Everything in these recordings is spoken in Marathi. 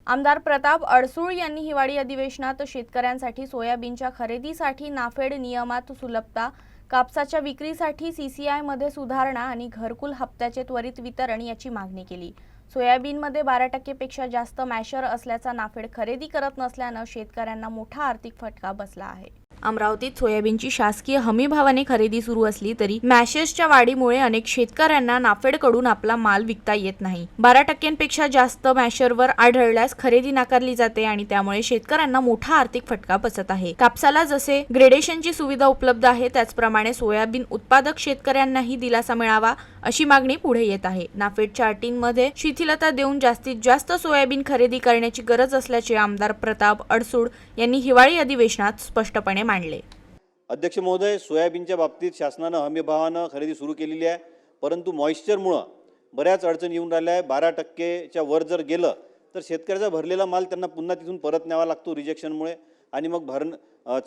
आमदार प्रताप अडसूळ यांनी हिवाळी अधिवेशनात शेतकऱ्यांसाठी सोयाबीनच्या खरेदीसाठी नाफेड नियमात सुलभता, कापसाच्या विक्रीसाठी सीसीआयमध्ये सुधारणा आणि घरकुल हप्त्याचे त्वरित वितरण याची मागणी केली। सोयाबीनमध्ये 12% पेक्षा जास्त मॅशर असल्याचा नाफेड खरेदी करत नसल्याने शेतकऱ्यांना मोठा आर्थिक फटका बसला आहे। अमरावतीत सोयाबीनची शासकीय हमी भावाने खरेदी सुरू असली तरी मॅशर्सच्या वाढीमुळे अनेक शेतकऱ्यांना नाफेडकडून आपला माल विकता येत नाही। 12%पेक्षा जास्त मॅशरवर आढळल्यास खरेदी नाकारली जाते आणि त्यामुळे शेतकऱ्यांना मोठा आर्थिक फटका बसत आहे। कापसाला जसे ग्रेडेशनची सुविधा उपलब्ध आहे त्याचप्रमाणे सोयाबीन उत्पादक शेतकऱ्यांनाही दिलासा मिळावा अशी मागणी पुढे येत आहे। नाफेडच्या अटींमध्ये शिथिलता देऊन जास्तीत जास्त सोयाबीन खरेदी करण्याची गरज असल्याचे आमदार प्रताप अडसूळ यांनी हिवाळी अधिवेशनात स्पष्टपणे मांडले। अध्यक्ष महोदय, सोयाबीनच्या बाबतीत शासनाने हमीभावाने खरेदी सुरू केलेली आहे, परंतु मॉइश्चरमुळे बऱ्याच अडचणी येऊन राहिल्या आहे। 12%च्या वर जर गेलं तर शेतकऱ्याचा भरलेला माल त्यांना पुन्हा तिथून परत न्यावा लागतो रिजेक्शनमुळे, आणि मग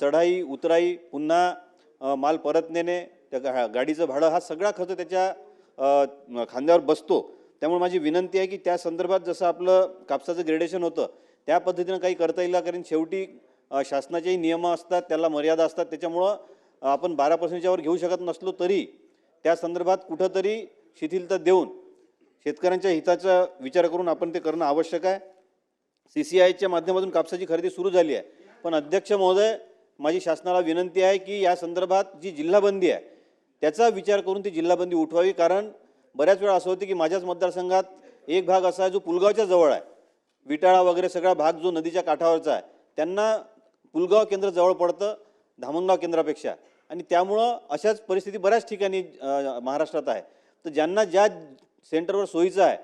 चढाई उतराई, पुन्हा माल परत नेणे, त्या गाडीचं भाडं, हा सगळा खर्च त्याच्या खांद्यावर बसतो। त्यामुळे माझी विनंती आहे की त्या संदर्भात जसं आपलं कापसाचं ग्रेडेशन होतं त्या पद्धतीनं काही करता येईल, कारण शेवटी शासनाचेही नियम असतात, त्याला मर्यादा असतात। त्याच्यामुळं आपण 12%च्या वर घेऊ शकत नसलो तरी त्या संदर्भात कुठंतरी शिथिलता देऊन शेतकऱ्यांच्या हिताचा विचार करून आपण ते करणं आवश्यक आहे। सीसीआयच्या माध्यमातून कापसाची खरेदी सुरू झाली आहे, पण अध्यक्ष महोदय, माझी शासनाला विनंती आहे की या संदर्भात जी जिल्हाबंदी आहे त्याचा विचार करून ती जिल्हाबंदी उठवावी। कारण बऱ्याच वेळा असं होतं की माझ्याच मतदारसंघात एक भाग असा आहे जो पुलगावच्या जवळ आहे, विटाळा वगैरे सगळा भाग जो नदीच्या काठावरचा आहे, त्यांना पुलगाव केंद्र जवळ पडतं धामणगाव केंद्रापेक्षा, आणि त्यामुळं अशाच परिस्थिती बऱ्याच ठिकाणी महाराष्ट्रात आहे। तर ज्यांना ज्या सेंटरवर सोयीचं आहे,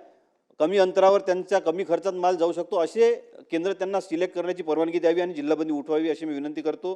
कमी अंतरावर त्यांच्या कमी खर्चात माल जाऊ शकतो, असे केंद्र त्यांना सिलेक्ट करण्याची परवानगी द्यावी आणि जिल्हाबंदी उठवावी अशी मी विनंती करतो।